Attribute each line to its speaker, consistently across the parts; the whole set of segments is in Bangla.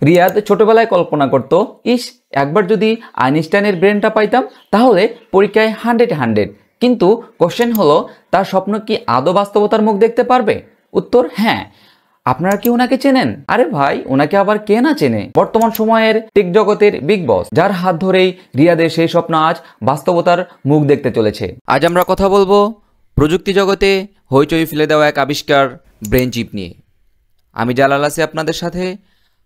Speaker 1: রিয়াদ ছোটবেলায় কল্পনা করত, ইস একবার যদি আইনস্টাইনের ব্রেনটা পাইতাম তাহলে পরীক্ষায় 100 কিন্তু কোশ্চেন হলো, তার স্বপ্ন কি আদৌ বাস্তবতার মুখ দেখতে পারবে? উত্তর হ্যাঁ। আপনারা কি ওনাকে চেনেন? আরে ভাই, ওনাকে আবার কে না চেনে? বর্তমান সময়ের টেক জগতের বিগ বস, যার হাত ধরেই রিয়াদের সেই স্বপ্ন আজ বাস্তবতার মুখ দেখতে চলেছে। আজ আমরা কথা বলবো প্রযুক্তি জগতে হইচই ফেলে দেওয়া এক আবিষ্কার, ব্রেন চিপ নিয়ে। আমি জালাল আছি আপনাদের সাথে,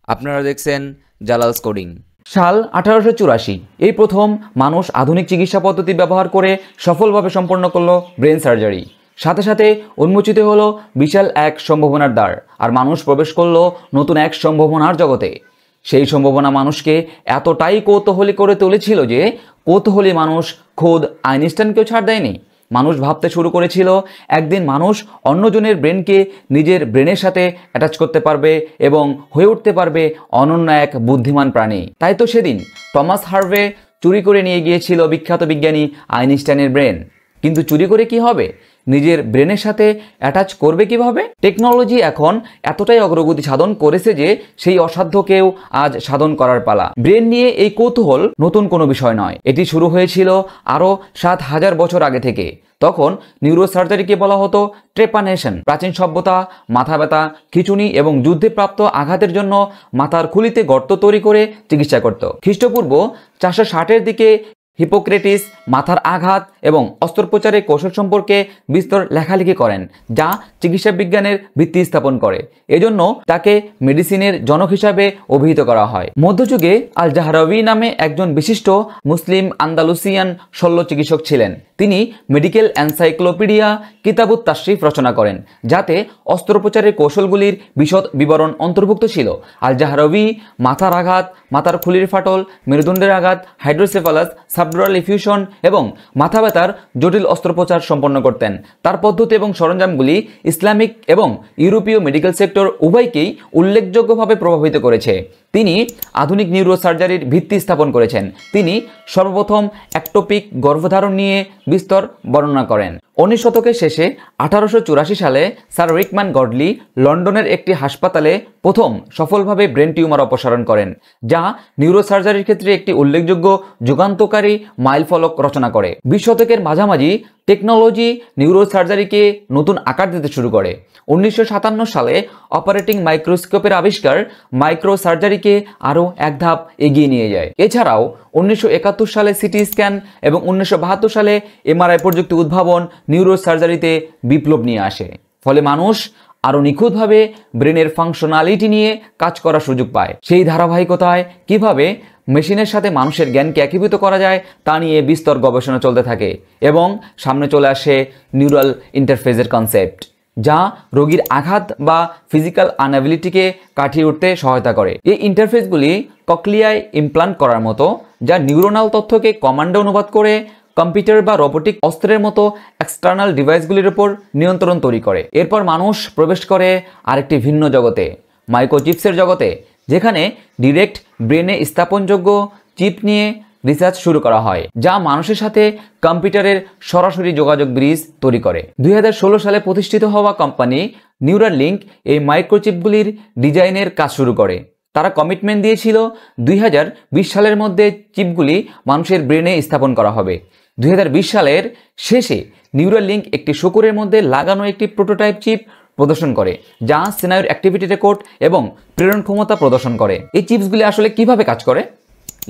Speaker 1: আপনারা দেখছেন জালালস কোডিং। সাল 1884, এই প্রথম মানুষ আধুনিক চিকিৎসা পদ্ধতি ব্যবহার করে সফলভাবে সম্পন্ন করলো ব্রেন সার্জারি। সাথে সাথে উন্মোচিত হলো বিশাল এক সম্ভাবনার দ্বার, আর মানুষ প্রবেশ করলো নতুন এক সম্ভাবনার জগতে। সেই সম্ভাবনা মানুষকে এতটাই কৌতূহলী করে তুলেছিল যে কৌতূহলী মানুষ খোদ আইনস্টাইনকেও ছাড় দেয়নি। মানুষ ভাবতে শুরু করেছিল একদিন মানুষ অন্যজনের ব্রেনকে নিজের ব্রেনের সাথে অ্যাটাচ করতে পারবে এবং হয়ে উঠতে পারবে অনন্য এক বুদ্ধিমান প্রাণী। তাই তো সেদিন টমাস হার্ভে চুরি করে নিয়ে গিয়েছিল বিখ্যাত বিজ্ঞানী আইনস্টাইনের ব্রেন। কিন্তু চুরি করে কি হবে? নিজের ব্রেনের সাথে অ্যাটাচ করবে কিভাবে? টেকনোলজি এখন এতটাই অগ্রগতি সাধন করেছে যে সেই অসাধ্যকেও আজ সাধন করার পালা। ব্রেন নিয়ে এই কৌতূহল নতুন কোনো বিষয় নয়, এটি শুরু হয়েছিল আরও 7000 বছর আগে থেকে। তখন নিউরোসার্জারিকে বলা হতো ট্রেপানেশন। প্রাচীন সভ্যতা মাথা ব্যথা, খিঁচুনি এবং যুদ্ধে প্রাপ্ত আঘাতের জন্য মাথার খুলিতে গর্ত তৈরি করে চিকিৎসা করত। খ্রিস্টপূর্ব 460-এর দিকে হিপোক্রেটিস মাথার আঘাত এবং অস্ত্রোপচারের কৌশল সম্পর্কে বিস্তর লেখালেখি করেন, যা চিকিৎসা বিজ্ঞানের ভিত্তি স্থাপন করে। এজন্য তাকে মেডিসিনের জনক হিসাবে অভিহিত করা হয়। মধ্যযুগে আল জাহরাউই নামে একজন বিশিষ্ট মুসলিম আন্দালুসিয়ান শল্য চিকিৎসক ছিলেন। তিনি মেডিকেল এনসাইক্লোপিডিয়া কিতাবুত তাশরিফ রচনা করেন, যাতে অস্ত্রোপচারের কৌশলগুলির বিশদ বিবরণ অন্তর্ভুক্ত ছিল। আল জাহরাউই মাথার আঘাত, মাথার খুলির ফাটল, মেরুদণ্ডের আঘাত, হাইড্রোসেফালাস, সাবডুরাল ইফিউশন এবং মাথা ব্যথার জটিল অস্ত্রোপচার সম্পন্ন করতেন। তার পদ্ধতি এবং সরঞ্জামগুলি ইসলামিক এবং ইউরোপীয় মেডিকেল সেক্টর উভয়কেই উল্লেখযোগ্যভাবে প্রভাবিত করেছে। তিনি আধুনিক নিউরোসার্জারির ভিত্তি স্থাপন করেছেন। তিনি সর্বপ্রথম একটোপিক গর্ভধারণ নিয়ে বিস্তর বর্ণনা করেন। 19 শতকের শেষে 1884 সালে স্যার রিকম্যান গডলি লন্ডনের একটি হাসপাতালে প্রথম সফলভাবে ব্রেন টিউমার অপসারণ করেন, যা নিউরোসার্জারির ক্ষেত্রে একটি উল্লেখযোগ্য যুগান্তকারী মাইলফলক রচনা করে। 20 শতকের মাঝামাঝি টেকনোলজি নিউরোসার্জারিকে নতুন আকার দিতে শুরু করে। 1957 সালে অপারেটিং মাইক্রোস্কোপের আবিষ্কার মাইক্রোসার্জারিকে আরও এক ধাপ এগিয়ে নিয়ে যায়। এছাড়াও 1971 সালে সিটি স্ক্যান এবং 1972 সালে এমআরআই প্রযুক্তি উদ্ভাবন নিউরোসার্জারিতে বিপ্লব নিয়ে আসে। ফলে মানুষ আরও নিখুঁতভাবে ব্রেনের ফাংশনালিটি নিয়ে কাজ করার সুযোগ পায়। সেই ধারাবাহিকতায় কিভাবে মেশিনের সাথে মানুষের জ্ঞানকে একীভূত করা যায় তা নিয়ে বিস্তর গবেষণা চলতে থাকে এবং সামনে চলে আসে নিউরাল ইন্টারফেসের কনসেপ্ট, যা রোগীর আঘাত বা ফিজিক্যাল আনএবিলিটিকে কাটিয়ে উঠতে সহায়তা করে। এই ইন্টারফেসগুলি ককলিয়ায় ইমপ্লান্ট করার মতো, যা নিউরোনাল তথ্যকে কমান্ডে অনুবাদ করে কম্পিউটার বা রোবোটিক অস্ত্রের মতো এক্সটার্নাল ডিভাইসগুলির উপর নিয়ন্ত্রণ তৈরি করে। এরপর মানুষ প্রবেশ করে আরেকটি ভিন্ন জগতে, মাইক্রোচিপসের জগতে, যেখানে ডিরেক্ট ব্রেনে স্থাপনযোগ্য চিপ নিয়ে রিসার্চ শুরু করা হয়, যা মানুষের সাথে কম্পিউটারের সরাসরি যোগাযোগ ব্রিজ তৈরি করে। 2016 সালে প্রতিষ্ঠিত হওয়া কোম্পানি নিউরালিঙ্ক এই মাইক্রোচিপগুলির ডিজাইনের কাজ শুরু করে। তারা কমিটমেন্ট দিয়েছিল 2020 সালের মধ্যে চিপগুলি মানুষের ব্রেনে স্থাপন করা হবে। 2020 সালের শেষে নিউরালিঙ্ক একটি শূকরের মধ্যে লাগানো একটি প্রোটোটাইপ চিপ প্রদর্শন করে, যা স্নায়ুর অ্যাক্টিভিটি রেকর্ড এবং প্রেরণ ক্ষমতা প্রদর্শন করে। এই চিপসগুলি আসলে কিভাবে কাজ করে?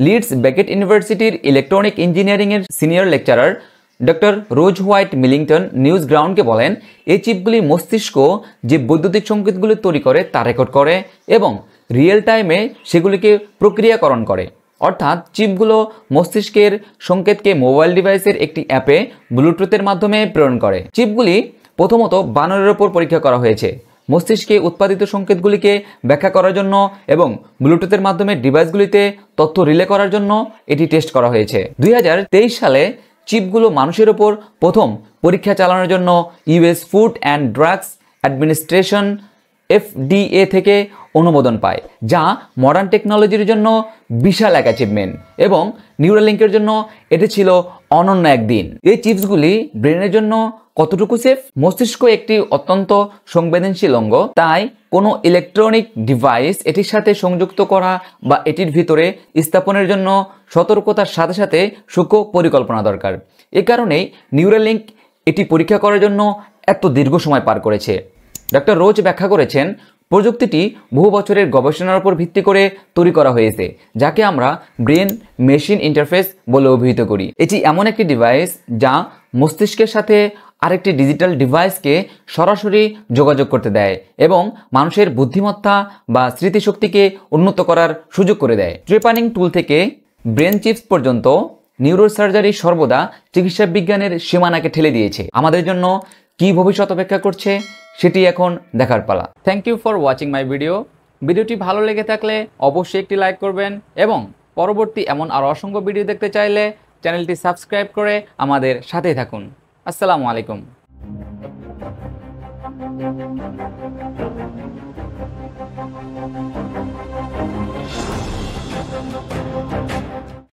Speaker 1: লিডস বেকেট ইউনিভার্সিটির ইলেকট্রনিক ইঞ্জিনিয়ারিংয়ের সিনিয়র লেকচারার ডক্টর রোজ হোয়াইট মিলিংটন নিউজ গ্রাউন্ডকে বলেন, এই চিপগুলি মস্তিষ্ক যে বৈদ্যুতিক সংকেতগুলি তৈরি করে তা রেকর্ড করে এবং রিয়েল টাইমে সেগুলিকে প্রক্রিয়াকরণ করে। অর্থাৎ চিপগুলো মস্তিষ্কের সংকেতকে মোবাইল ডিভাইসের একটি অ্যাপে ব্লুটুথের মাধ্যমে প্রেরণ করে। চিপগুলি প্রথমত বানরের ওপর পরীক্ষা করা হয়েছে, মস্তিষ্কে উৎপাদিত সংকেতগুলিকে ব্যাখ্যা করার জন্য এবং ব্লুটুথের মাধ্যমে ডিভাইসগুলিতে তথ্য রিলে করার জন্য এটি টেস্ট করা হয়েছে। 2023 সালে চিপগুলো মানুষের ওপর প্রথম পরীক্ষা চালানোর জন্য US food and drugs administration FDA থেকে অনুমোদন পায়, যা মডার্ন টেকনোলজির জন্য বিশাল এক অ্যাচিভমেন্ট। এবং নিউরালিঙ্কের জন্য এটি ছিল অনন্য একদিন। এই চিপসগুলি ব্রেনের জন্য কতটুকু সেফ? মস্তিষ্ক একটি অত্যন্ত সংবেদনশীল অঙ্গ, তাই কোনো ইলেকট্রনিক ডিভাইস এটির সাথে সংযুক্ত করা বা এটির ভিতরে স্থাপনের জন্য সতর্কতার সাথে সাথে সূক্ষ্ম পরিকল্পনা দরকার। এ কারণেই নিউরালিঙ্ক এটি পরীক্ষা করার জন্য এত দীর্ঘ সময় পার করেছে। ডক্টর রোজ ব্যাখ্যা করেছেন, প্রযুক্তিটি বহু বছরের গবেষণার উপর ভিত্তি করে তৈরি করা হয়েছে, যাকে আমরা ব্রেন মেশিন ইন্টারফেস বলে অভিহিত করি। এটি এমন একটি ডিভাইস যা মস্তিষ্কের সাথে আরেকটি ডিজিটাল ডিভাইসকে সরাসরি যোগাযোগ করতে দেয় এবং মানুষের বুদ্ধিমত্তা বা স্মৃতিশক্তিকে উন্নত করার সুযোগ করে দেয়। ট্রেপানিং টুল থেকে ব্রেন চিপস পর্যন্ত নিউরোসার্জারি সর্বদা চিকিৎসা বিজ্ঞানের সীমানাকে ঠেলে দিয়েছে। আমাদের জন্য কি ভবিষ্যৎ অপেক্ষা করছে সেটি এখন দেখার পালা। Thank you for watching my video. ভিডিওটি ভালো লেগে থাকলে অবশ্যই একটি লাইক করবেন এবং পরবর্তী এমন আরও অসংখ্য ভিডিও দেখতে চাইলে চ্যানেলটি সাবস্ক্রাইব করে আমাদের সাথেই থাকুন। আসসালামু আলাইকুম।